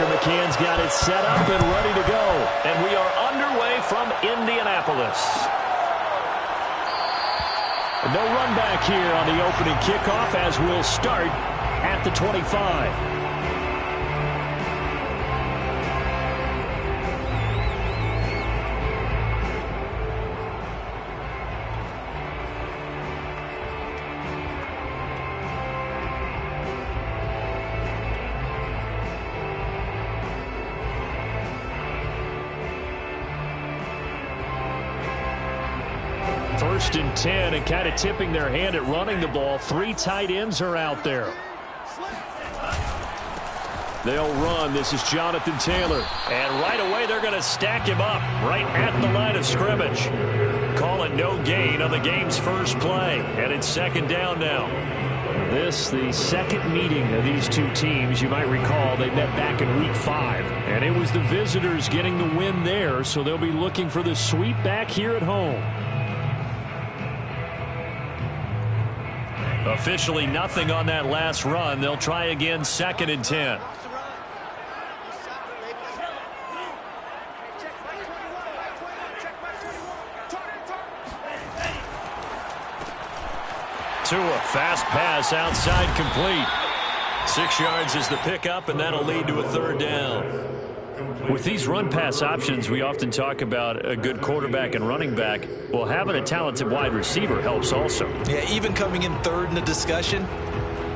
Dr. McCann's got it set up and ready to go. And we are underway from Indianapolis. No run back here on the opening kickoff as we'll start at the 25. First and 10, and kind of tipping their hand at running the ball. 3 tight ends are out there. They'll run. This is Jonathan Taylor. And right away, they're going to stack him up right at the line of scrimmage. Call it no gain on the game's first play. And it's second down now. This, the second meeting of these two teams. You might recall they met back in week 5. And it was the visitors getting the win there, so they'll be looking for the sweep back here at home. Officially nothing on that last run. They'll try again, second and 10. Tua, fast pass outside, complete. 6 yards is the pickup, and that'll lead to a third down. With these run-pass options, we often talk about a good quarterback and running back. Well, having a talented wide receiver helps also. Yeah, even coming in third in the discussion,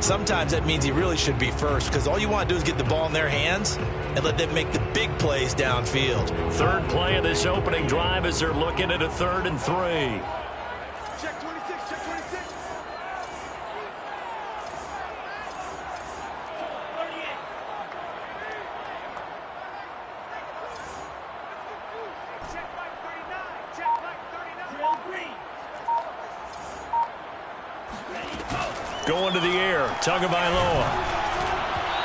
sometimes that means he really should be first, because all you want to do is get the ball in their hands and let them make the big plays downfield. Third play of this opening drive as they're looking at a 3rd and 3. Check 26, check 26. Going to the air, Tagovailoa.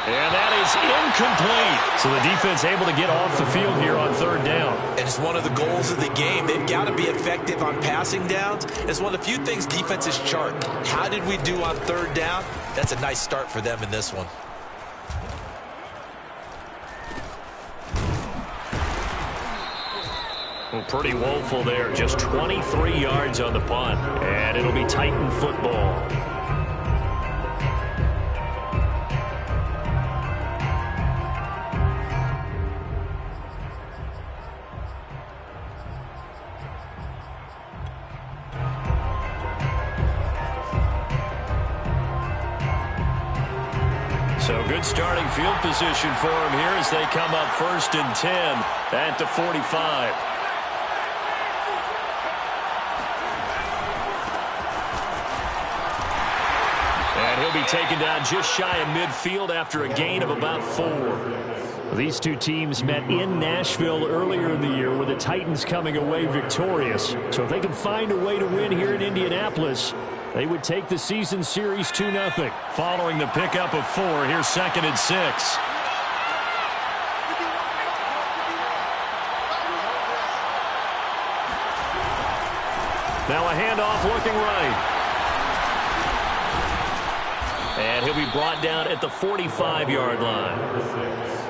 And that is incomplete. So the defense able to get off the field here on 3rd down. And it's one of the goals of the game. They've got to be effective on passing downs. It's one of the few things defenses chart. How did we do on 3rd down? That's a nice start for them in this one. Well, pretty woeful there. Just 23 yards on the punt. And it'll be Titan football. So good starting field position for him here as they come up 1st and 10 at the 45. And he'll be taken down just shy of midfield after a gain of about 4. These two teams met in Nashville earlier in the year with the Titans coming away victorious. So if they can find a way to win here in Indianapolis, they would take the season series 2-0. Following the pickup of 4, here's 2nd and 6. Now a handoff looking right. And he'll be brought down at the 45-yard line.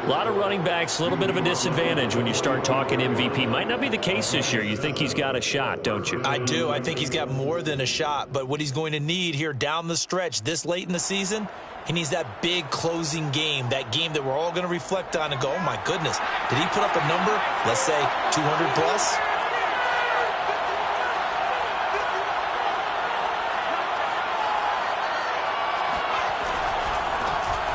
A lot of running backs, a little bit of a disadvantage when you start talking MVP. Might not be the case this year. You think he's got a shot, don't you? I do. I think he's got more than a shot. But what he's going to need here down the stretch this late in the season, he needs that big closing game, that game that we're all going to reflect on and go, oh, my goodness, did he put up a number, let's say 200 plus?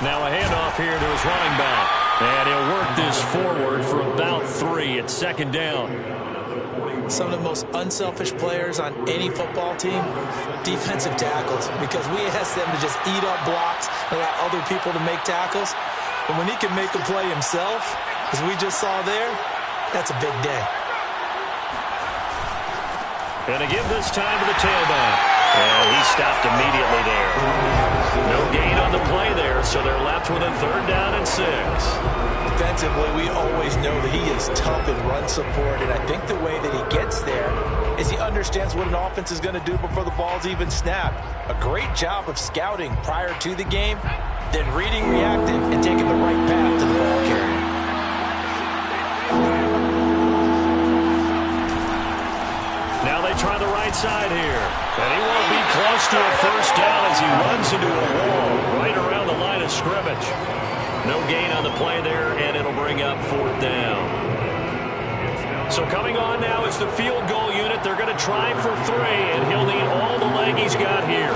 Now a handoff here to his running back. And he'll work this forward for about 3 at 2nd down. Some of the most unselfish players on any football team, defensive tackles, because we ask them to just eat up blocks and allow other people to make tackles. And when he can make a play himself, as we just saw there, that's a big day. And to give this time to the tailback. And he stopped immediately there. No gain on the play there, so they're left with a 3rd down and 6. Defensively, we always know that he is tough in run support, and I think the way that he gets there is he understands what an offense is going to do before the ball's even snapped. A great job of scouting prior to the game, then reading, reacting, and taking the right path to the ball carrier. Now they try the right side here. And he won't be close to a first down as he runs into a wall right around the line of scrimmage. No gain on the play there, and it'll bring up 4th down. So coming on now is the field goal unit. They're going to try for 3, and he'll need all the leg he's got here.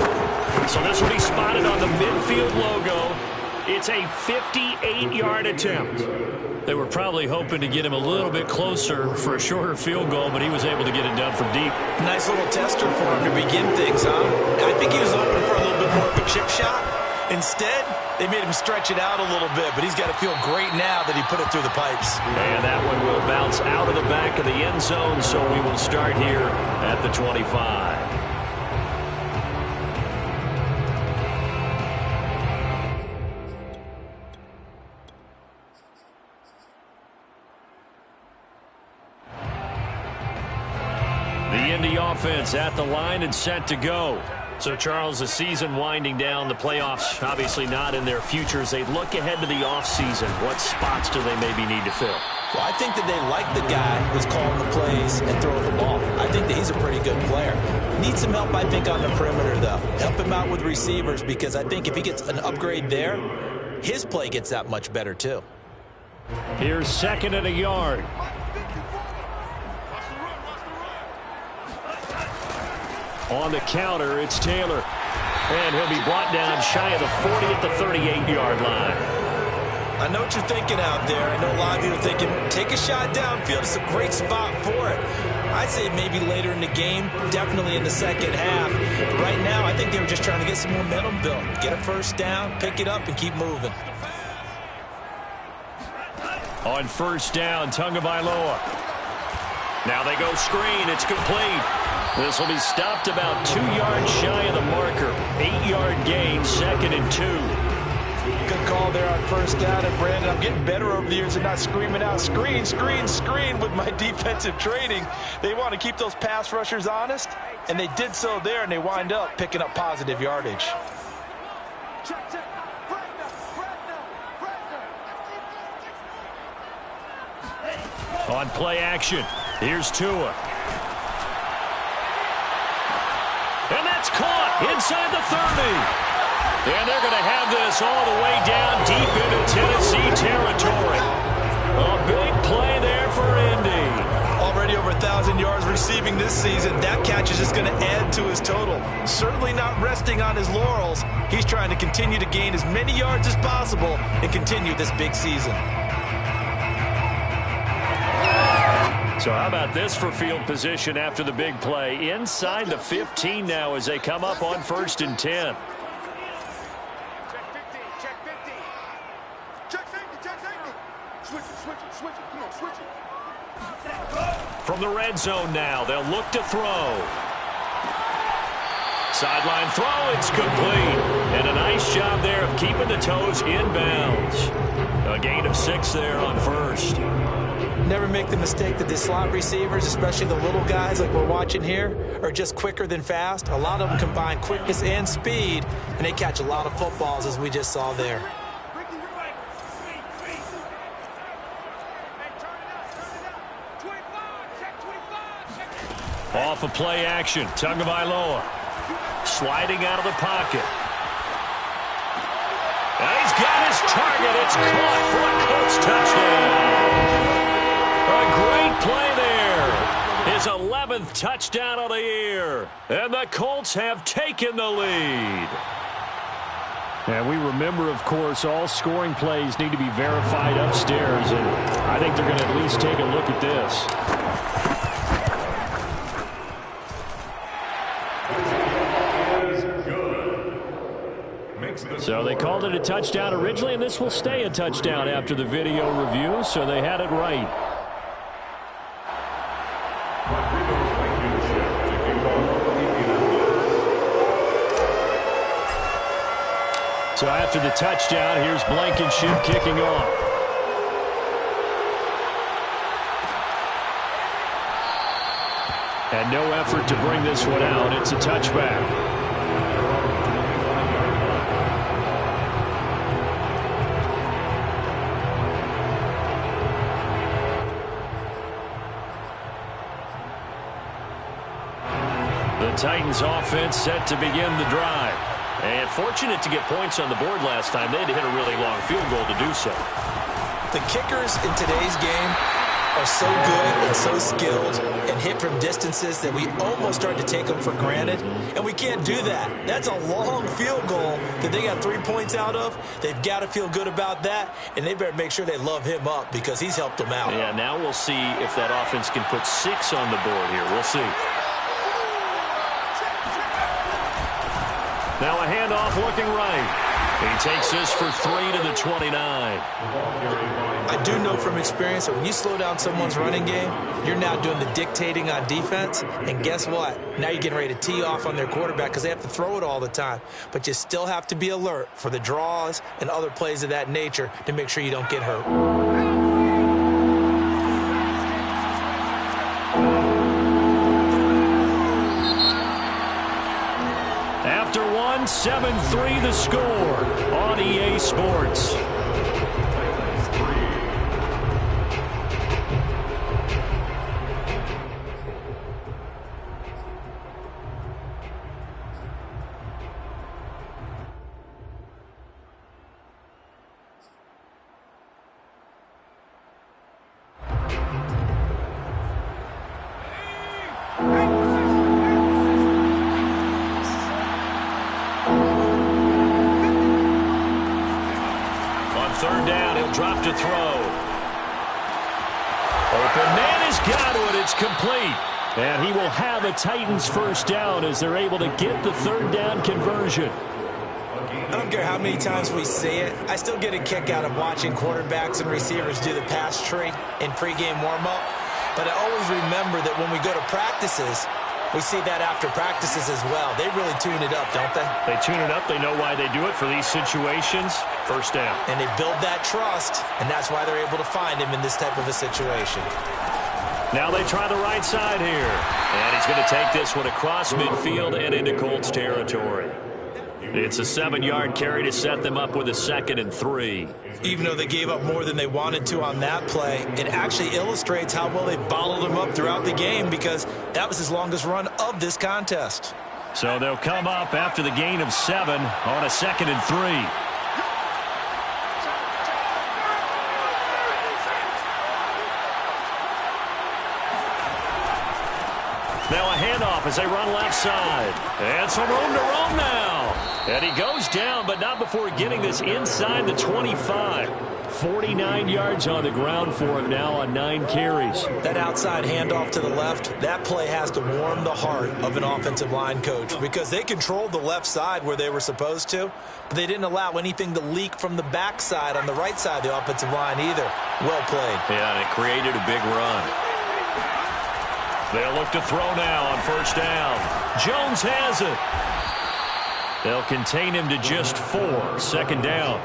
So this will be spotted on the midfield logo. It's a 58-yard attempt. They were probably hoping to get him a little bit closer for a shorter field goal, but he was able to get it done from deep. Nice little tester for him to begin things, huh? I think he was hoping for a little bit more of a chip shot. Instead, they made him stretch it out a little bit, but he's got to feel great now that he put it through the pipes. And that one will bounce out of the back of the end zone, so we will start here at the 25. The Indy offense at the line and set to go. So, Charles, the season winding down, the playoffs obviously not in their future. As they look ahead to the offseason, what spots do they maybe need to fill? Well, I think that they like the guy who's calling the plays and throwing the ball. I think that he's a pretty good player. Needs some help, I think, on the perimeter, though. Help him out with receivers, because I think if he gets an upgrade there, his play gets that much better, too. Here's 2nd and a yard. On the counter, it's Taylor. And he'll be brought down shy of the 40 at the 38-yard line. I know what you're thinking out there. I know a lot of you are thinking, take a shot downfield. It's a great spot for it. I'd say maybe later in the game, definitely in the second half. But right now, I think they were just trying to get some momentum built. Get a first down, pick it up, and keep moving. On first down, Tagovailoa. Now they go screen. It's complete. This will be stopped about 2 yards shy of the marker. 8-yard gain, 2nd and 2. Good call there on first down. And, Brandon, I'm getting better over the years and not screaming out, screen, screen, screen with my defensive training. They want to keep those pass rushers honest, and they did so there, and they wind up picking up positive yardage. On play action, here's Tua. And that's caught inside the 30. And they're going to have this all the way down deep into Tennessee territory. A big play there for Indy. Already over 1,000 yards receiving this season. That catch is just going to add to his total. Certainly not resting on his laurels. He's trying to continue to gain as many yards as possible and continue this big season. So how about this for field position after the big play? Inside the 15 now as they come up on 1st and 10. Check 50, check 50. Check safety, check safety. Switch it, switch it, switch it. Come on, switch it. From the red zone now, they'll look to throw. Sideline throw, it's complete. And a nice job there of keeping the toes inbounds. A gain of 6 there on first. Never make the mistake that the slot receivers, especially the little guys like we're watching here, are just quicker than fast. A lot of them combine quickness and speed, and they catch a lot of footballs, as we just saw there. Off of play action, Tagovailoa sliding out of the pocket. And he's got his target. It's caught for a Colts touchdown. A great play there. His 11th touchdown of the year. And the Colts have taken the lead. And we remember, of course, all scoring plays need to be verified upstairs. And I think they're going to at least take a look at this. So they called it a touchdown originally, and this will stay a touchdown after the video review, so they had it right. So after the touchdown, here's Blankenship kicking off. And no effort to bring this one out. It's a touchback. The Titans offense set to begin the drive. And fortunate to get points on the board last time. They had to hit a really long field goal to do so. The kickers in today's game are so good and so skilled and hit from distances that we almost start to take them for granted. And we can't do that. That's a long field goal that they got 3 points out of. They've got to feel good about that, and they better make sure they love him up because he's helped them out. Yeah, now we'll see if that offense can put 6 on the board here. We'll see. Now a handoff looking right. He takes this for 3 to the 29. I do know from experience that when you slow down someone's running game, you're now doing the dictating on defense. And guess what? Now you're getting ready to tee off on their quarterback because they have to throw it all the time. But you still have to be alert for the draws and other plays of that nature to make sure you don't get hurt. After 7-3 the score on EA Sports. Third down, he'll drop to throw. Open man has got it. It's complete. And he will have a Titans first down as they're able to get the third down conversion. I don't care how many times we see it. I still get a kick out of watching quarterbacks and receivers do the pass tree in pregame warm-up. But I always remember that when we go to practices, we see that after practices as well. They really tune it up, don't they? They tune it up. They know why they do it for these situations. First down. And they build that trust, and that's why they're able to find him in this type of a situation. Now they try the right side here. And he's going to take this one across midfield and into Colts territory. It's a 7-yard carry to set them up with a 2nd and 3. Even though they gave up more than they wanted to on that play, it actually illustrates how well they bottled him up throughout the game because that was his longest run of this contest. So they'll come up after the gain of 7 on a 2nd and 3. Now a handoff as they run left side. And some room to roam now. And he goes down, but not before getting this inside the 25. 49 yards on the ground for him now on 9 carries. That outside handoff to the left, that play has to warm the heart of an offensive line coach because they controlled the left side where they were supposed to, but they didn't allow anything to leak from the backside on the right side of the offensive line either. Well played. Yeah, and it created a big run. They'll look to throw now on first down. Jones has it. They'll contain him to just 4. 2nd down.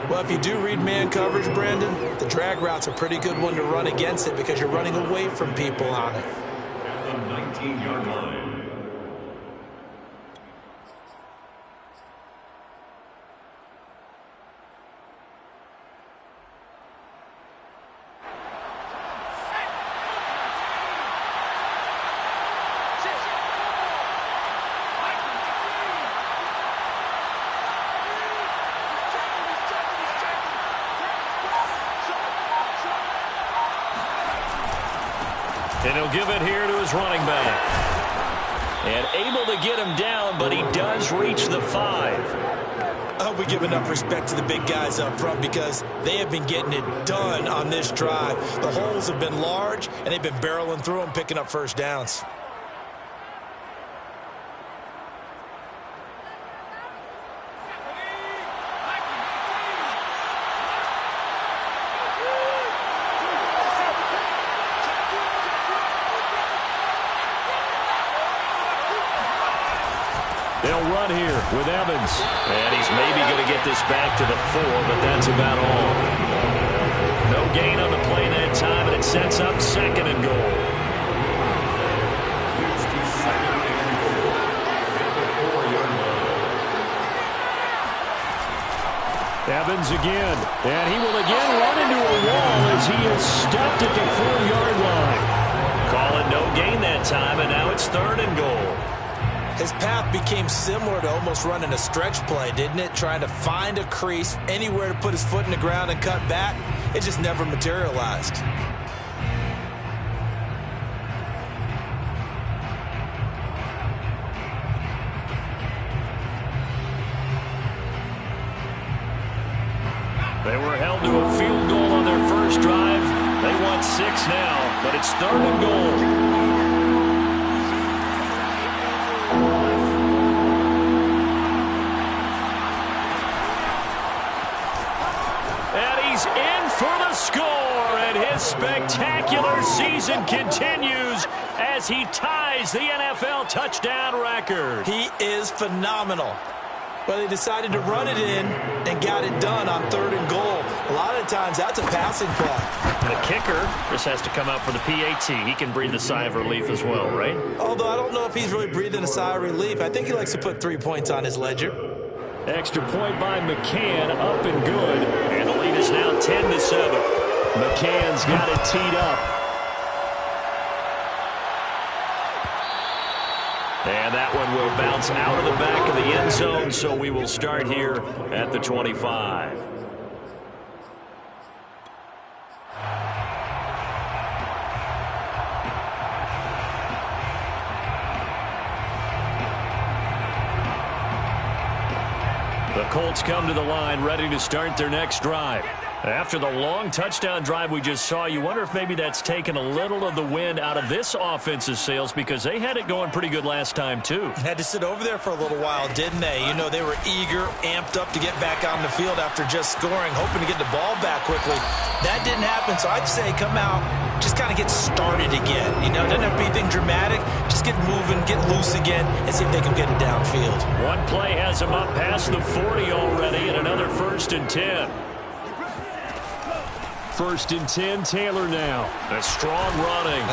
Well, if you do read man coverage, Brandon, the drag route's a pretty good one to run against it because you're running away from people on it. At the 19-yard line. And he'll give it here to his running back. And able to get him down, but he does reach the 5. I hope we give enough respect to the big guys up front because they have been getting it done on this drive. The holes have been large, and they've been barreling through them, picking up first downs. They'll run here with Evans. And he's maybe going to get this back to the 4, but that's about all. No gain on the play that time, and it sets up 2nd and goal. Evans again. And he will again run into a wall as he is stuffed at the 4-yard line. Call it no gain that time, and now it's 3rd and goal. His path became similar to almost running a stretch play, didn't it? Trying to find a crease, anywhere to put his foot in the ground and cut back. It just never materialized. They were held to a field goal on their first drive. They want 6 now, but it's 3rd and goal. In for the score, and his spectacular season continues as he ties the NFL touchdown record. He is phenomenal. But they decided to run it in and got it done on 3rd and goal. A lot of times that's a passing play. The kicker just has to come out for the PAT. He can breathe a sigh of relief as well, right? Although I don't know if he's really breathing a sigh of relief. I think he likes to put 3 points on his ledger. Extra point by McCann, up and good. And the lead is now 10-7. McCann's got it teed up. And that one will bounce out of the back of the end zone, so we will start here at the 25. The Colts come to the line, ready to start their next drive. After the long touchdown drive we just saw, you wonder if maybe that's taken a little of the wind out of this offense's sails, because they had it going pretty good last time, too. Had to sit over there for a little while, didn't they? You know, they were eager, amped up to get back on the field after just scoring, hoping to get the ball back quickly. That didn't happen, so I'd say come out, just kind of get started again. You know, doesn't have to be anything dramatic. Just get moving, get loose again, and see if they can get it downfield. One play has them up past the 40 already, and another 1st and 10. 1st and 10, Taylor now. A strong running.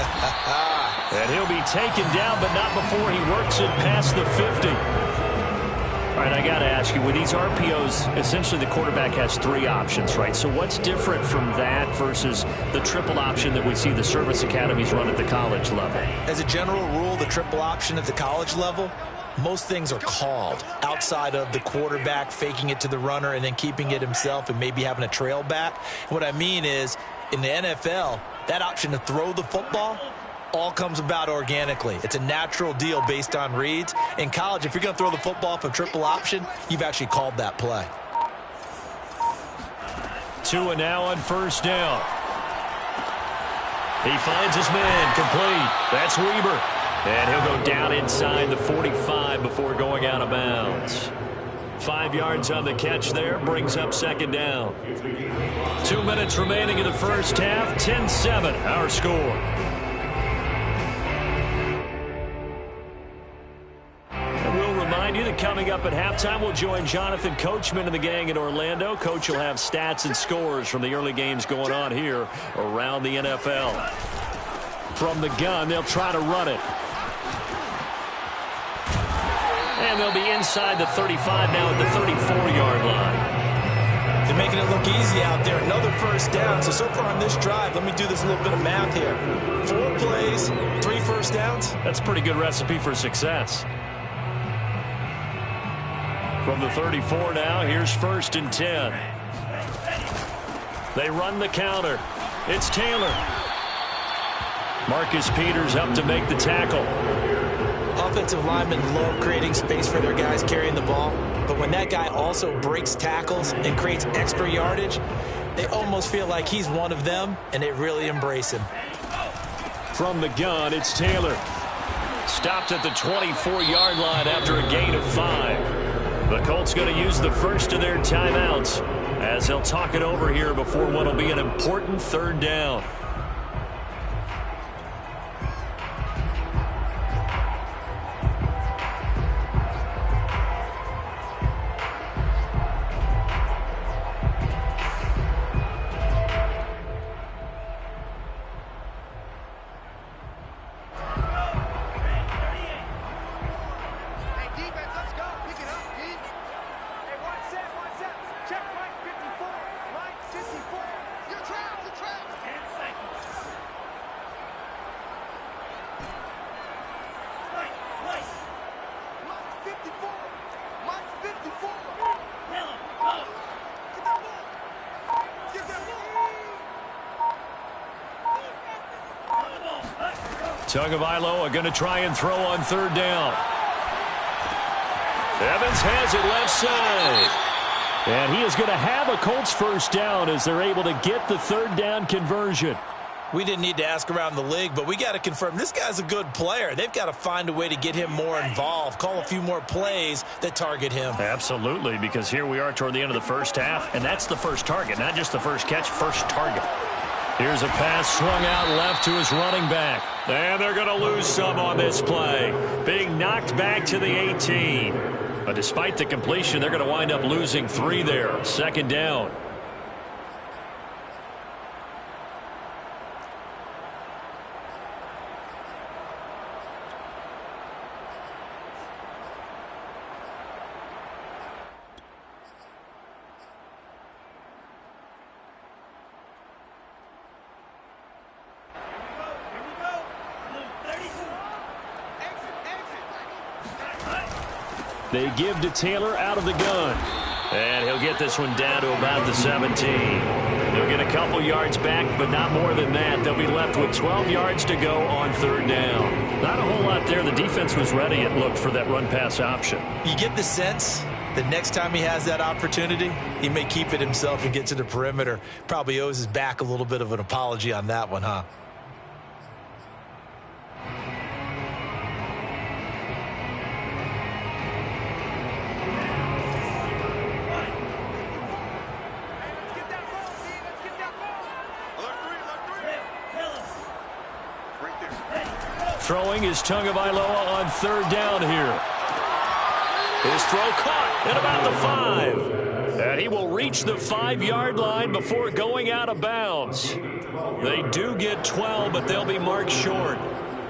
And he'll be taken down, but not before he works it past the 50. All right, I got to ask you, with these RPOs, essentially the quarterback has 3 options, right? So what's different from that versus the triple option that we see the service academies run at the college level? As a general rule, the triple option at the college level, most things are called outside of the quarterback faking it to the runner and then keeping it himself and maybe having a trail back. What I mean is, in the NFL, that option to throw the football all comes about organically. It's a natural deal based on reads. In college, if you're going to throw the football for triple option, you've actually called that play. Tua now on 1st down. He finds his man, complete. That's Weber. And he'll go down inside the 45 before going out of bounds. 5 yards on the catch there, brings up 2nd down. 2 minutes remaining in the first half, 10-7, our score. And we'll remind you that coming up at halftime, we'll join Jonathan Coachman and the gang in Orlando. Coach will have stats and scores from the early games going on here around the NFL. From the gun, they'll try to run it. And they'll be inside the 35 now at the 34-yard line. They're making it look easy out there. Another 1st down. So far on this drive, let me do this little bit of math here. 4 plays, 3 1st downs. That's a pretty good recipe for success. From the 34 now, here's 1st and 10. They run the counter. It's Taylor. Marcus Peters up to make the tackle. Offensive linemen love creating space for their guys carrying the ball, but when that guy also breaks tackles and creates extra yardage, they almost feel like he's one of them, and they really embrace him. From the gun, it's Taylor. Stopped at the 24-yard line after a gain of 5. The Colts going to use the first of their timeouts as they'll talk it over here before what will be an important 3rd down. Tagovailoa going to try and throw on third down. Evans has it left side. And he is going to have a Colts first down as they're able to get the third down conversion. We didn't need to ask around the league, but we got to confirm this guy's a good player. They've got to find a way to get him more involved, call a few more plays that target him. Absolutely, because here we are toward the end of the first half, and that's the first target, not just the first catch, first target. Here's a pass swung out left to his running back. And they're going to lose some on this play. Being knocked back to the 18. But despite the completion, they're going to wind up losing 3 there. Second down. They give to Taylor out of the gun. And he'll get this one down to about the 17. They'll get a couple yards back, but not more than that. They'll be left with 12 yards to go on third down. Not a whole lot there. The defense was ready, it looked, for that run-pass option. You get the sense that next time he has that opportunity, he may keep it himself and get to the perimeter. Probably owes his back a little bit of an apology on that one, huh? Throwing is Tagovailoa on third down here. His throw caught at about the 5. And he will reach the 5-yard line before going out of bounds. They do get 12, but they'll be marked short.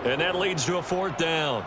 And that leads to a fourth down.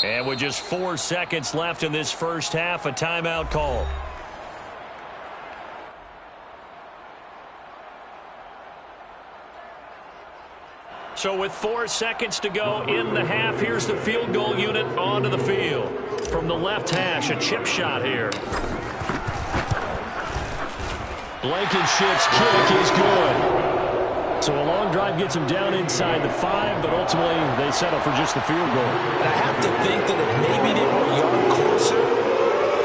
And with just 4 seconds left in this first half, a timeout call. So with 4 seconds to go in the half, here's the field goal unit onto the field. From the left hash, a chip shot here. Blankenship's kick is good. So a long drive gets him down inside the 5, but ultimately they settle for just the field goal. And I have to think that if maybe they were a yard closer,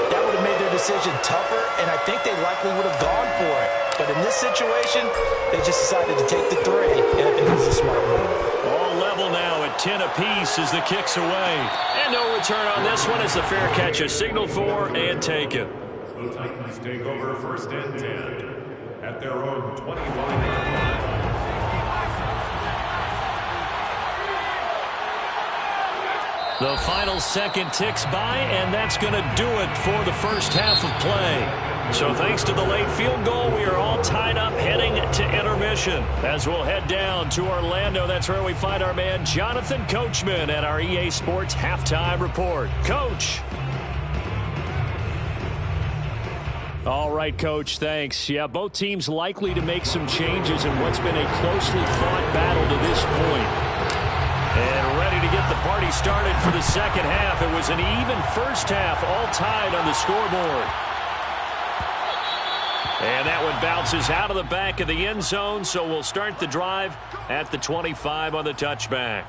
that would have made their decision tougher, and I think they likely would have gone for it. But in this situation, they just decided to take the 3, and I think it was a smart move. All level now at 10 apiece as the kick's away. And no return on this one as the fair catch is signaled for and taken. The Titans take over first and 10 at their own 25-yard line. The final second ticks by, and that's going to do it for the first half of play. So thanks to the late field goal, we are all tied up heading to intermission. As we'll head down to Orlando, that's where we find our man Jonathan Coachman at our EA Sports Halftime Report. Coach. All right, Coach, thanks. Yeah, both teams likely to make some changes in what's been a closely fought battle to this point. And ready to get the party started for the second half. It was an even first half, all tied on the scoreboard. And that one bounces out of the back of the end zone, so we'll start the drive at the 25 on the touchback.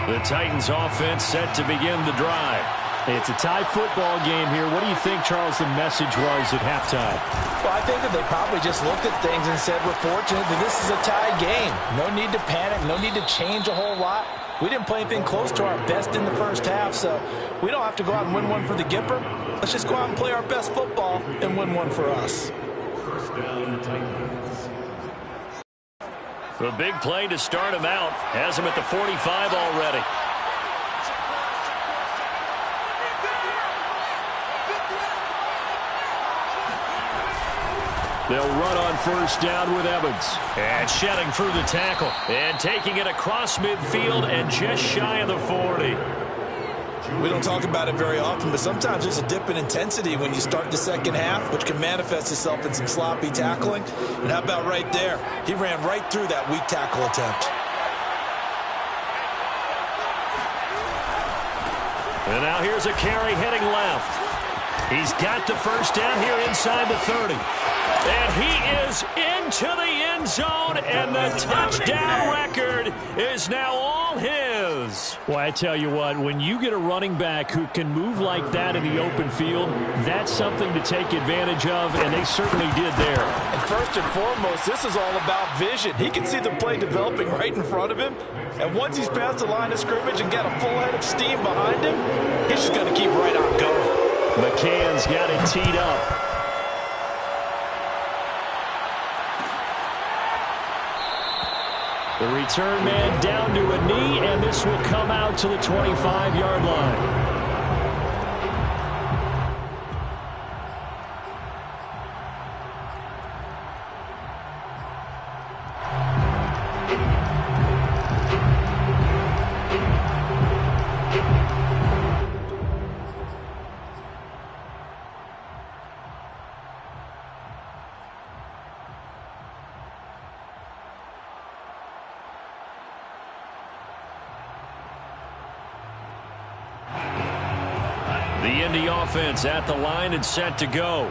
The Titans offense set to begin the drive. It's a tie football game here. What do you think, Charles, the message was at halftime? Well, I think that they probably just looked at things and said, we're fortunate that this is a tie game. No need to panic. No need to change a whole lot. We didn't play anything close to our best in the first half, so we don't have to go out and win one for the Gipper. Let's just go out and play our best football and win one for us. first down, Titans. The big play to start him out has him at the 45 already. They'll run on first down with Evans. And shedding through the tackle. And taking it across midfield and just shy of the 40. We don't talk about it very often, but sometimes there's a dip in intensity when you start the second half, which can manifest itself in some sloppy tackling. And how about right there? He ran right through that weak tackle attempt. And now here's a carry heading left. He's got the first down here inside the 30. And he is into the end zone, and the touchdown record is now all his. Well, I tell you what, when you get a running back who can move like that in the open field, that's something to take advantage of, and they certainly did there. And first and foremost, this is all about vision. He can see the play developing right in front of him, and once he's past the line of scrimmage and got a full head of steam behind him, he's just going to keep right on going. McCann's got it teed up. The return man down to a knee, and this will come out to the 25-yard line. The Indy offense at the line and set to go.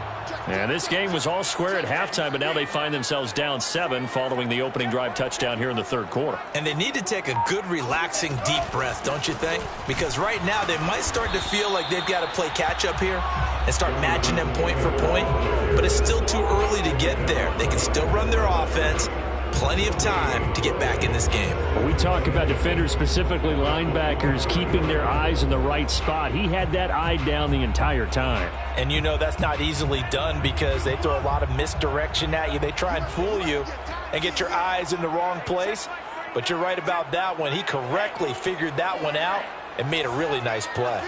And this game was all square at halftime, but now they find themselves down 7 following the opening drive touchdown here in the third quarter. And they need to take a good, relaxing, deep breath, don't you think? Because right now they might start to feel like they've got to play catch-up here and start matching them point for point. But it's still too early to get there. They can still run their offense. Plenty of time to get back in this game. When we talk about defenders, specifically linebackers, keeping their eyes in the right spot, he had that eye down the entire time. And you know that's not easily done because they throw a lot of misdirection at you. They try and fool you and get your eyes in the wrong place. But you're right about that one. He correctly figured that one out and made a really nice play.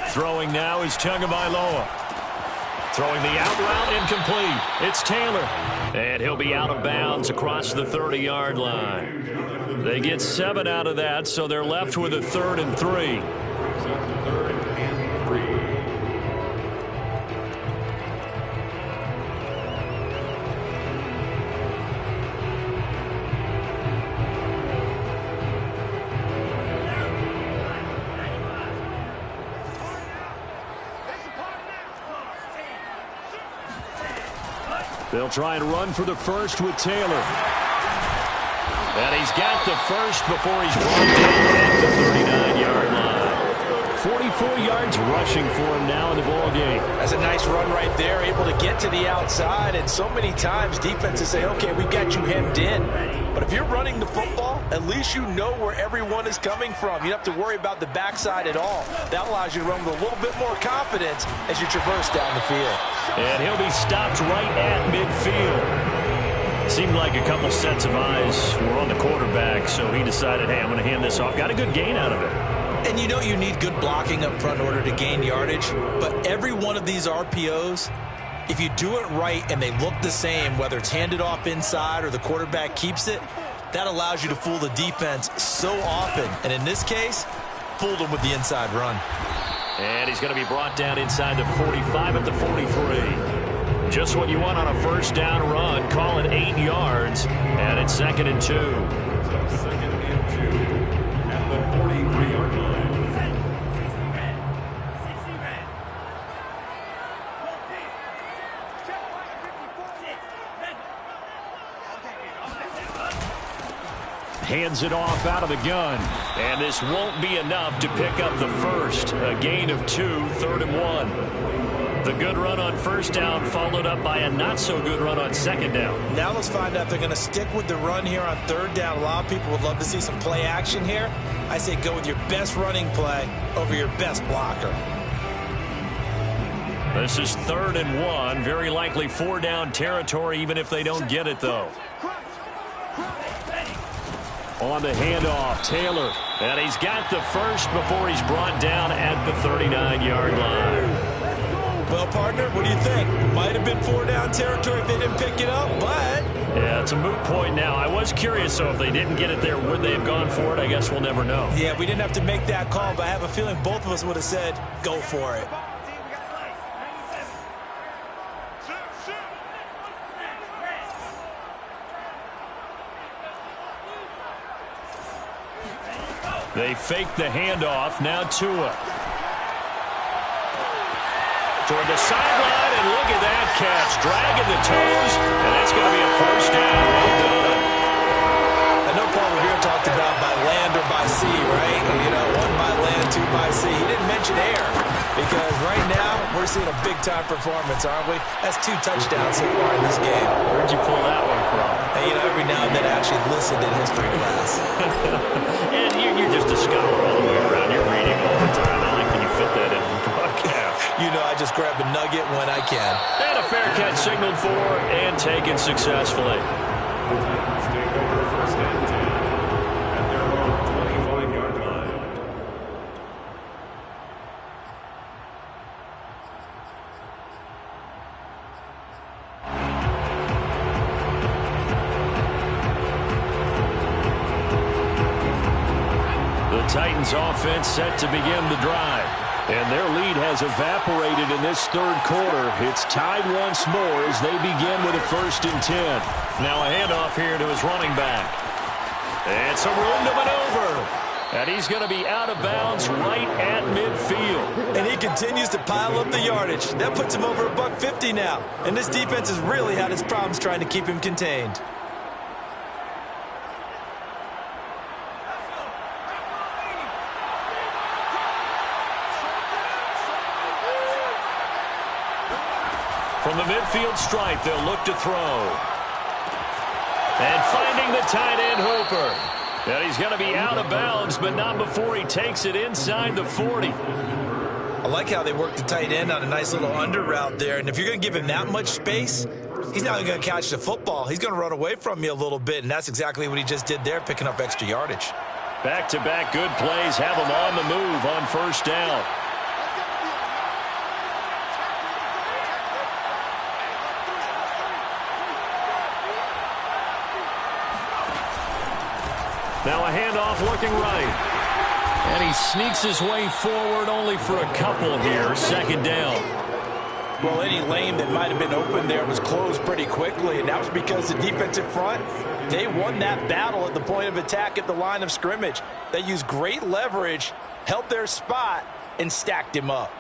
Throwing now is Tagovailoa. Throwing the out route incomplete. It's Taylor. And he'll be out of bounds across the 30-yard line. They get 7 out of that, so they're left with a 3rd and 3. 3rd and 3. They'll try and run for the first with Taylor. And he's got the first before he's brought down at the 39-yard line. 44 yards rushing for him now in the ball game. That's a nice run right there, able to get to the outside. And so many times defenses say, okay, we've got you hemmed in. But if you're running the football, at least you know where everyone is coming from. You don't have to worry about the backside at all. That allows you to run with a little bit more confidence as you traverse down the field. And he'll be stopped right at midfield. Seemed like a couple sets of eyes were on the quarterback, so he decided, hey, I'm going to hand this off. Got a good gain out of it. And you know you need good blocking up front in order to gain yardage. But every one of these RPOs, if you do it right and they look the same, whether it's handed off inside or the quarterback keeps it, that allows you to fool the defense so often. And in this case, fooled them with the inside run. And he's going to be brought down inside the 45 at the 43. Just what you want on a first down run. Call it 8 yards. And it's 2nd and 2. 2nd and 2 at the 43-yard line. Hands it off out of the gun. And this won't be enough to pick up the first. A gain of 2, 3rd and 1. The good run on first down followed up by a not-so-good run on second down. Now let's find out if they're going to stick with the run here on 3rd down. A lot of people would love to see some play action here. I say go with your best running play over your best blocker. This is 3rd and 1. Very likely 4-down territory, even if they don't get it, though. On the handoff, Taylor. And he's got the first before he's brought down at the 39-yard line. Well, partner, what do you think? Might have been 4-down territory if they didn't pick it up, but... Yeah, it's a moot point now. I was curious, so if they didn't get it there, would they have gone for it? I guess we'll never know. Yeah, we didn't have to make that call, but I have a feeling both of us would have said, go for it. They fake the handoff. Now Tua. Toward the sideline, and look at that catch. Dragging the toes, and that's going to be a first down. Well done. I know Paul Revere talked about by land or by sea, right? You know, 1 by land, 2 by sea. He didn't mention air because right now we're seeing a big-time performance, aren't we? That's 2 touchdowns so far in this game. Where'd you pull that one from? And, you know, every now and then I actually listened in history class. And you're just a scholar all the way around. You're reading all the time. I like when you fit that in the broadcast. You know, I just grab a nugget when I can. And a fair catch signaled for and taken successfully. Titans take over 1st and 10 at their own 25-yard line. The Titans offense set to begin the drive. And their lead has evaporated in this 3rd quarter. It's tied once more as they begin with a 1st and 10. Now a handoff here to his running back. And some room to maneuver. And he's going to be out of bounds right at midfield. And he continues to pile up the yardage. That puts him over $150 now. And this defense has really had its problems trying to keep him contained. From the midfield stripe, they'll look to throw. And finding the tight end, Hooper. And he's going to be out of bounds, but not before he takes it inside the 40. I like how they work the tight end on a nice little under route there. And if you're going to give him that much space, he's not going to catch the football. He's going to run away from you a little bit, and that's exactly what he just did there, picking up extra yardage. Back-to-back good plays have him on the move on 1st down. Now a handoff looking right. And he sneaks his way forward only for a couple here. 2nd down. Well, any lane that might have been open there was closed pretty quickly, and that was because the defensive front, they won that battle at the point of attack at the line of scrimmage. They used great leverage, held their spot, and stacked him up.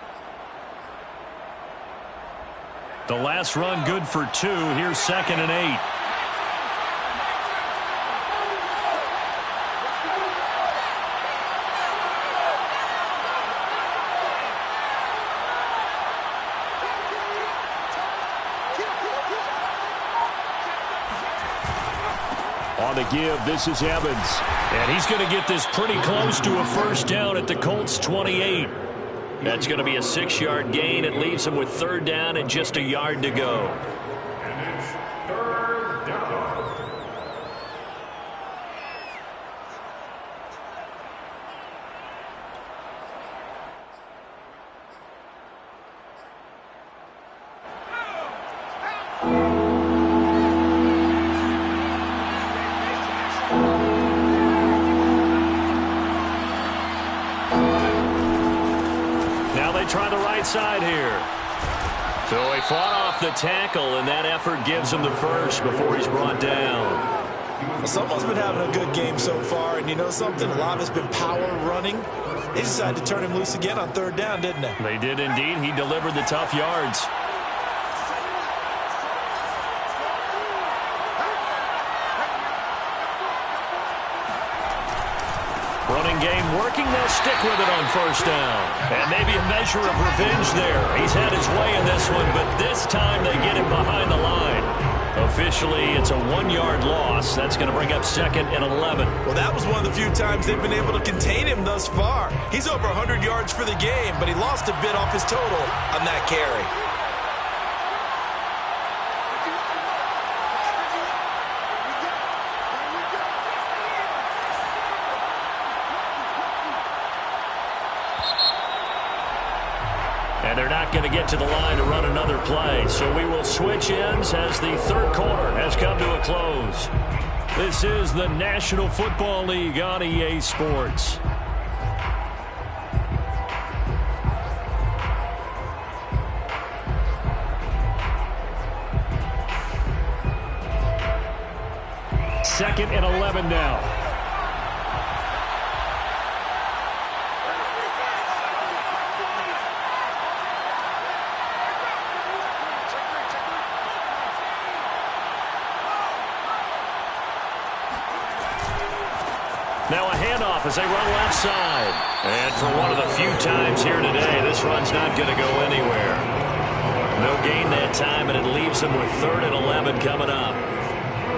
The last run good for 2. Here's 2nd and 8. On the give, this is Evans. And he's going to get this pretty close to a 1st down at the Colts 28. That's going to be a 6-yard gain. It leaves him with 3rd down and just a yard to go. And it's 3rd down. Try the right side here. So he fought off the tackle, and that effort gives him the first before he's brought down. Well, someone's been having a good game so far, and you know something? A lot of it's been power running. They decided to turn him loose again on 3rd down, didn't they? They did indeed. He delivered the tough yards. Running game working. They'll stick with it on 1st down. And maybe a measure of revenge there. He's had his way in this one, but this time they get him behind the line. Officially, it's a 1-yard loss. That's going to bring up 2nd and 11. Well, that was one of the few times they've been able to contain him thus far. He's over 100 yards for the game, but he lost a bit off his total on that carry. And they're not going to get to the line to run another play. So we will switch ends as the third quarter has come to a close. This is the National Football League on EA Sports. Second and 11 now. Now a handoff as they run left side. And for one of the few times here today, this run's not going to go anywhere. No gain that time, and it leaves them with 3rd and 11 coming up.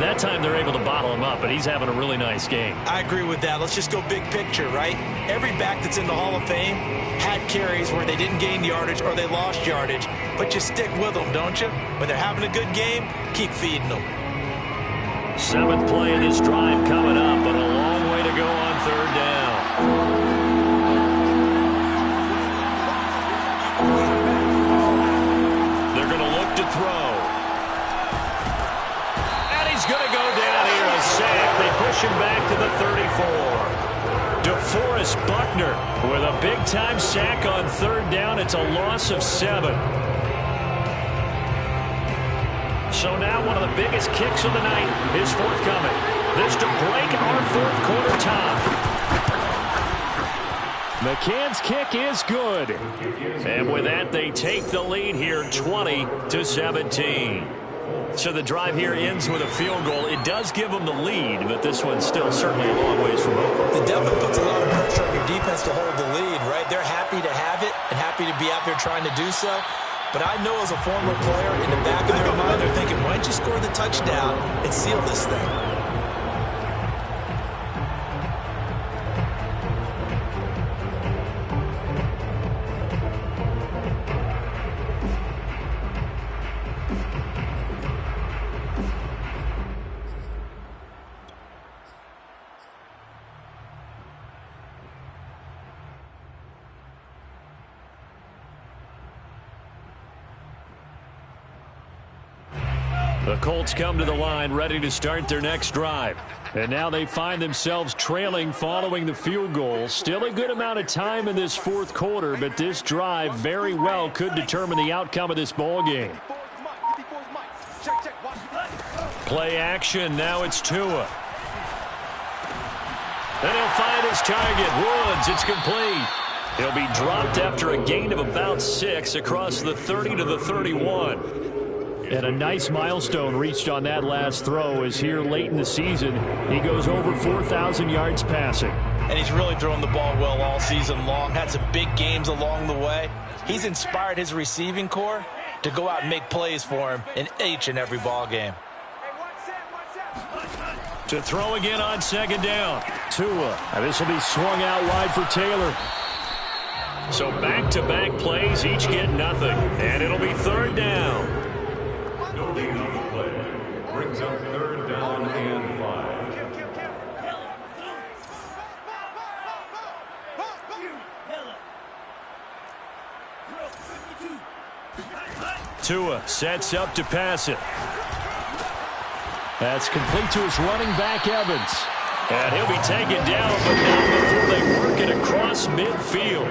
That time they're able to bottle him up, but he's having a really nice game. I agree with that. Let's just go big picture, right? Every back that's in the Hall of Fame had carries where they didn't gain yardage or they lost yardage, but you stick with them, don't you? When they're having a good game, keep feeding them. 7th play of this drive coming up, but a long way to go on 3rd down. They're going to look to throw. Going to go down here, a sack. They push him back to the 34. DeForest Buckner with a big-time sack on 3rd down. It's a loss of 7. So now one of the biggest kicks of the night is forthcoming. This to break our 4th quarter tie. McCann's kick is good. And with that, they take the lead here 20-17. So the drive here ends with a field goal. It does give them the lead, but this one's still certainly a long ways from over. It definitely puts a lot of pressure on your defense to hold the lead, right? They're happy to have it and happy to be out there trying to do so. But I know as a former player, in the back of their mind, they're thinking, why don't you score the touchdown and seal this thing? The Colts come to the line ready to start their next drive. And now they find themselves trailing following the field goal. Still a good amount of time in this 4th quarter, but this drive very well could determine the outcome of this ball game. Play action. Now it's Tua. And he'll find his target. Woods. It's complete. He'll be dropped after a gain of about 6 across the 30 to the 31. And a nice milestone reached on that last throw as here late in the season, he goes over 4,000 yards passing. And he's really thrown the ball well all season long. Had some big games along the way. He's inspired his receiving corps to go out and make plays for him in each and every ball game. To throw again on 2nd down. Tua. And this will be swung out wide for Taylor. So back-to-back plays, each get nothing. And it'll be 3rd down. Building on the play brings up 3rd down and 5. Tua sets up to pass it. That's complete to his running back, Evans. And he'll be taken down, but not before they work it across midfield.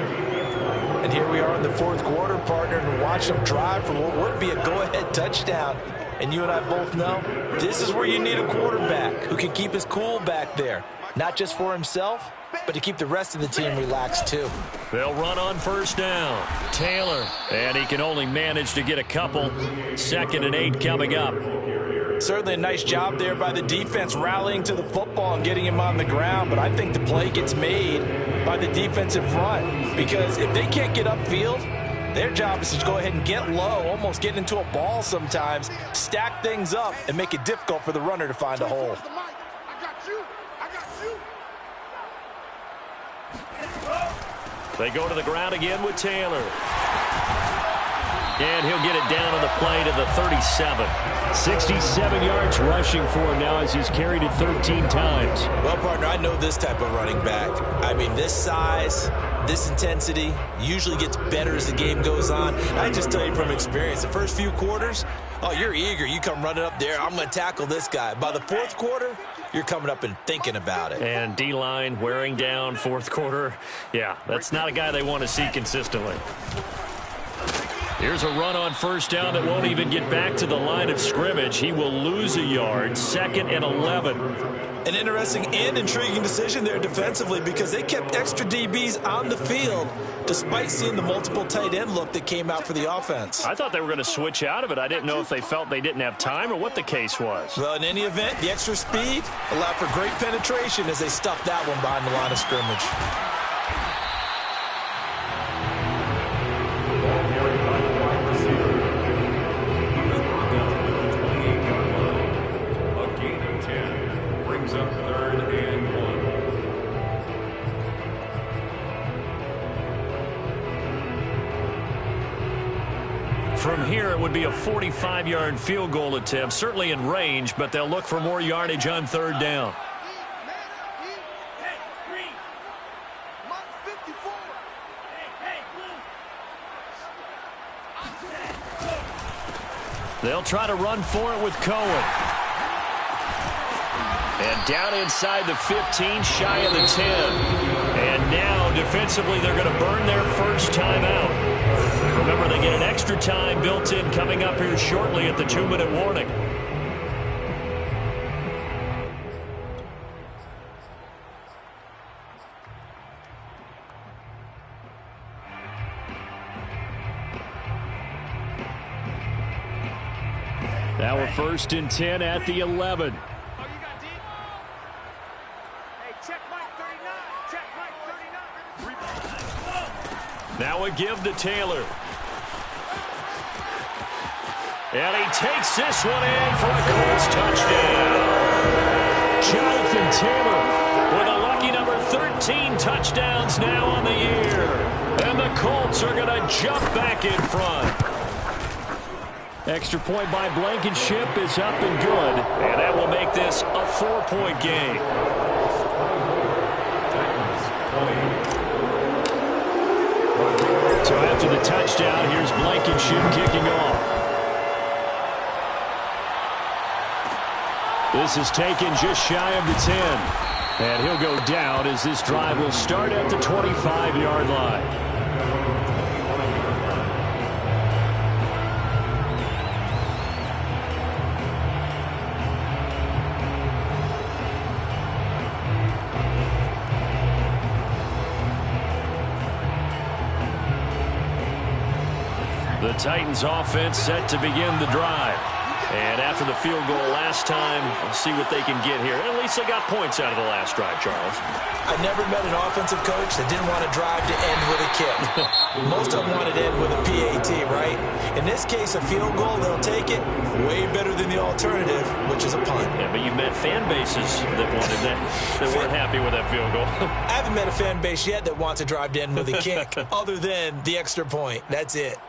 And here we are in the 4th quarter, partner, and watch them drive for what would be a go-ahead touchdown. And you and I both know this is where you need a quarterback who can keep his cool back there. Not just for himself, but to keep the rest of the team relaxed too. They'll run on 1st down. Taylor. And he can only manage to get a couple. 2nd and 8 coming up. Certainly a nice job there by the defense rallying to the football and getting him on the ground. But I think the play gets made by the defensive front. Because if they can't get upfield, their job is to go ahead and get low, almost get into a ball sometimes, stack things up, and make it difficult for the runner to find a hole. They go to the ground again with Taylor. And he'll get it down on the play to the 37. 67 yards rushing for him now as he's carried it 13 times. Well, partner, I know this type of running back. I mean, this size, this intensity usually gets better as the game goes on. I just tell you from experience, the first few quarters, oh, you're eager. You come running up there, I'm going to tackle this guy. By the fourth quarter, you're coming up and thinking about it. And D-line wearing down fourth quarter. Yeah, that's not a guy they want to see consistently. Here's a run on first down that won't even get back to the line of scrimmage. He will lose a yard, 2nd and 11. An interesting and intriguing decision there defensively because they kept extra DBs on the field despite seeing the multiple tight end look that came out for the offense. I thought they were going to switch out of it. I didn't know if they felt they didn't have time or what the case was. Well, in any event, the extra speed allowed for great penetration as they stuffed that one behind the line of scrimmage. From here, it would be a 45-yard field goal attempt, certainly in range, but they'll look for more yardage on third down. They'll try to run for it with Cohen. And down inside the 15, shy of the 10. And now, defensively, they're going to burn their first time out. Remember, they get an extra time built in coming up here shortly at the 2-minute warning. Now we're 1st and 10 at the 11. Now a give to Taylor. And he takes this one in for a Colts touchdown. Jonathan Taylor with a lucky number 13 touchdowns now on the year. And the Colts are going to jump back in front. Extra point by Blankenship is up and good. And that will make this a 4-point game. So after the touchdown, here's Blankenship kicking off. This is taken just shy of the 10. And he'll go down as this drive will start at the 25-yard line. The Titans offense set to begin the drive. And after the field goal last time, we'll see what they can get here. At least they got points out of the last drive, Charles. I never met an offensive coach that didn't want to drive to end with a kick. Most of them wanted to end with a PAT, right? In this case, a field goal, they'll take it. Way better than the alternative, which is a punt. Yeah, but you met fan bases that wanted that, that weren't happy with that field goal. I haven't met a fan base yet that wants to drive to end with a kick, other than the extra point. That's it.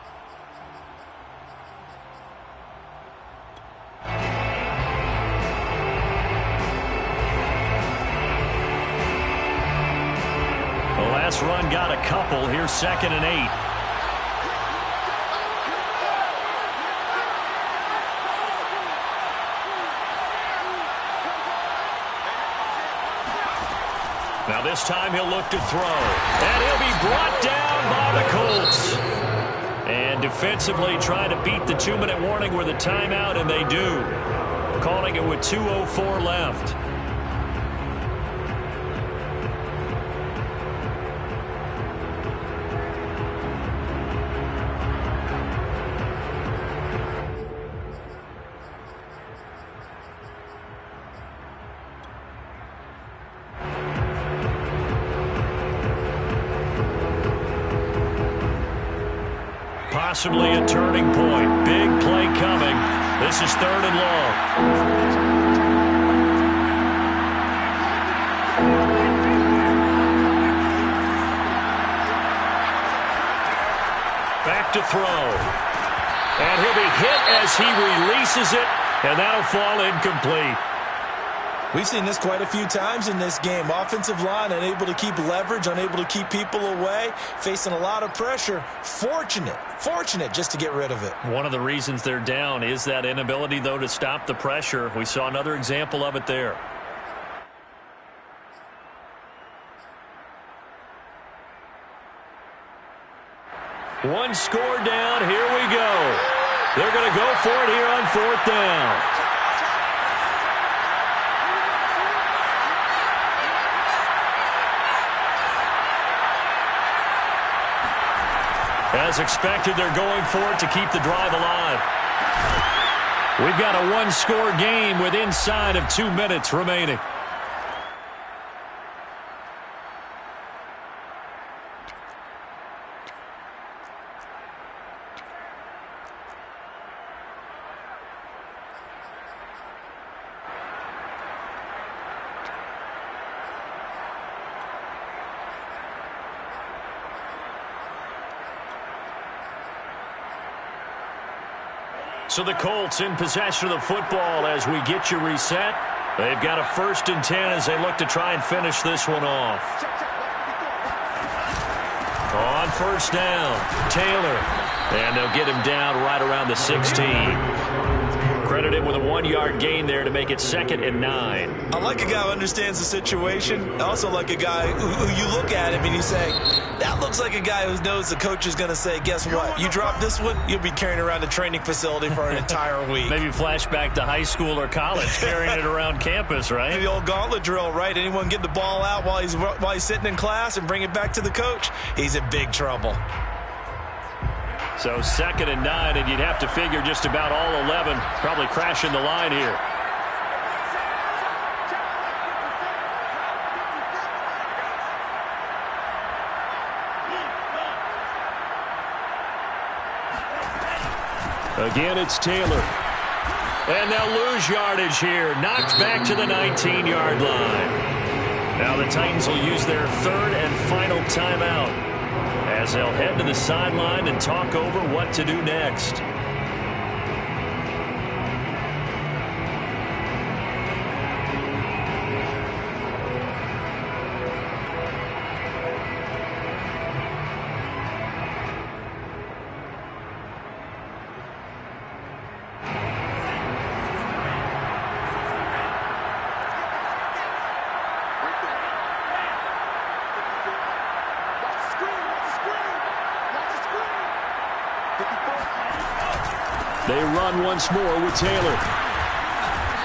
Last run got a couple. Here's 2nd and 8. Now this time he'll look to throw. And he'll be brought down by the Colts. And defensively trying to beat the 2-minute warning with a timeout, and they do. Calling it with 2:04 left. Possibly a turning point. Big play coming. This is 3rd and long. Back to throw. hit as he releases it, and that'll fall incomplete. We've seen this quite a few times in this game. Offensive line unable to keep leverage, unable to keep people away, facing a lot of pressure. Fortunate just to get rid of it. One of the reasons they're down is that inability, though, to stop the pressure. We saw another example of it there. One score down. Here we go. They're going to go for it here on 4th down. As expected, they're going for it to keep the drive alive. We've got a one-score game with inside of 2 minutes remaining. So the Colts in possession of the football as we get you reset. They've got a 1st and 10 as they look to try and finish this one off. On 1st down, Taylor. And they'll get him down right around the 16. Credit him with a 1-yard gain there to make it 2nd and 9. I like a guy who understands the situation. I also like a guy who you look at him and you say, that looks like a guy who knows the coach is going to say, guess what? You drop this one, you'll be carrying around the training facility for an entire week. Maybe flashback to high school or college, carrying it around campus, right? The old gauntlet drill, right? Anyone get the ball out while he's sitting in class and bring it back to the coach, he's in big trouble. So 2nd and 9, and you'd have to figure just about all 11 probably crashing the line here. Again, it's Taylor. And they'll lose yardage here. Knocked back to the 19-yard line. Now the Titans will use their 3rd and final timeout as they'll head to the sideline and talk over what to do next. They run once more with Taylor.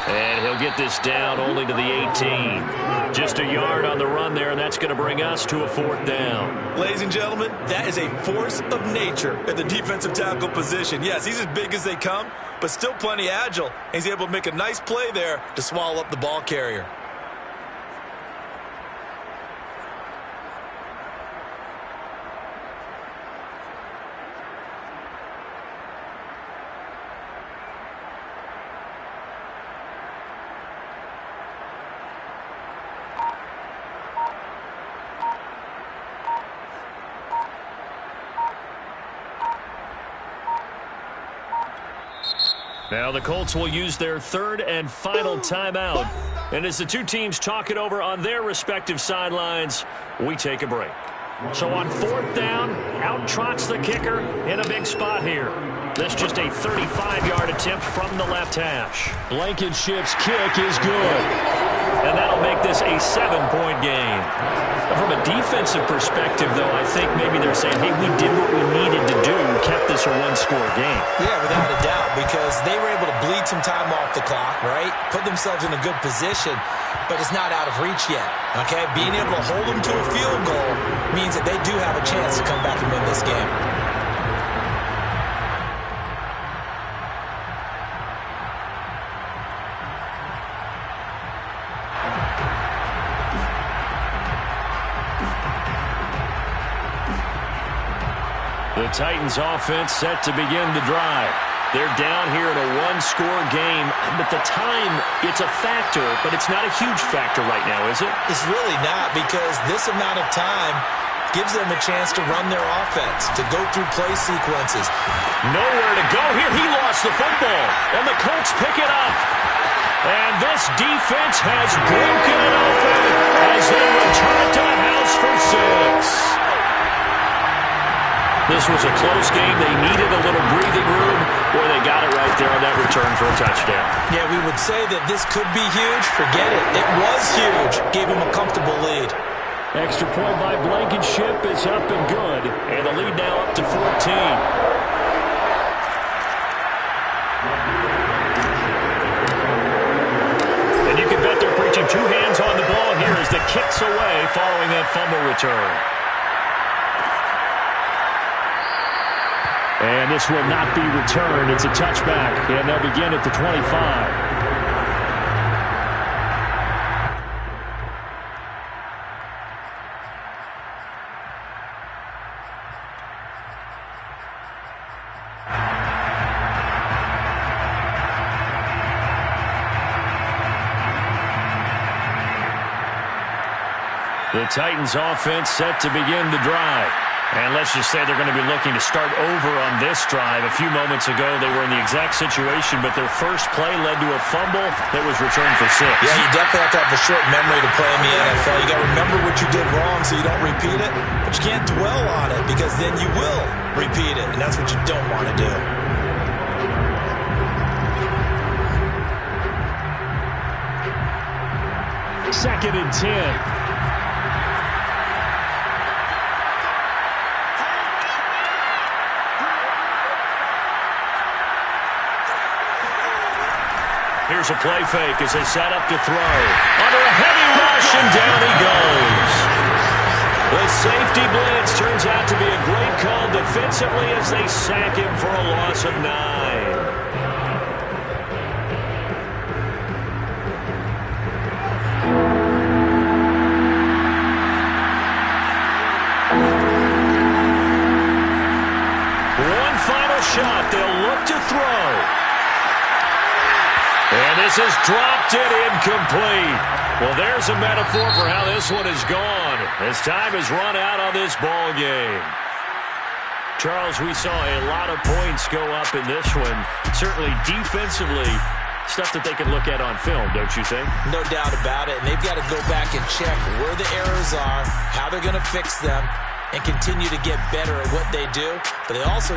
And he'll get this down only to the 18. Just a yard on the run there, and that's going to bring us to a 4th down. Ladies and gentlemen, that is a force of nature at the defensive tackle position. Yes, he's as big as they come, but still plenty agile. He's able to make a nice play there to swallow up the ball carrier. Now the Colts will use their 3rd and final timeout. And as the two teams talk it over on their respective sidelines, we take a break. So on 4th down, out trots the kicker in a big spot here. That's just a 35-yard attempt from the left hash. Blankenship's kick is good. And that'll make this a 7-point game. From a defensive perspective, though, I think maybe they're saying, hey, we did what we needed to do, kept this a one-score game. Yeah, without a doubt, because they were able to bleed some time off the clock, right? Put themselves in a good position, but it's not out of reach yet, okay? Being able to hold them to a field goal means that they do have a chance to come back and win this game. The Titans offense set to begin the drive. They're down here in a one-score game, but the time, it's a factor, but it's not a huge factor right now, is it? It's really not, because this amount of time gives them a chance to run their offense, to go through play sequences. Nowhere to go here. He lost the football, and the Colts pick it up. And this defense has broken it open as they return to the house for 6. This was a close game. They needed a little breathing room. Boy, they got it right there on that return for a touchdown. Yeah, we would say that this could be huge. Forget it. It was huge. Gave them a comfortable lead. Extra point by Blankenship is up and good. And the lead now up to 14. And you can bet they're preaching 2 hands on the ball here as the kick's away following that fumble return. And this will not be returned. It's a touchback, and they'll begin at the 25. The Titans offense set to begin the drive. And let's just say they're going to be looking to start over on this drive. A few moments ago, they were in the exact situation, but their first play led to a fumble that was returned for 6. Yeah, you definitely have to have a short memory to play in the NFL. You got to remember what you did wrong so you don't repeat it, but you can't dwell on it because then you will repeat it, and that's what you don't want to do. Second and 10. Here's a play fake as they set up to throw. Under a heavy rush, and down he goes. The safety blitz turns out to be a great call defensively as they sack him for a loss of 9. One final shot. They'll look to throw. And this is dropped it incomplete. Well, there's a metaphor for how this one is gone. As time has run out on this ball game. Charles, we saw a lot of points go up in this one. Certainly defensively, stuff that they can look at on film, don't you think? No doubt about it. And they've got to go back and check where the errors are, how they're going to fix them, and continue to get better at what they do. But they also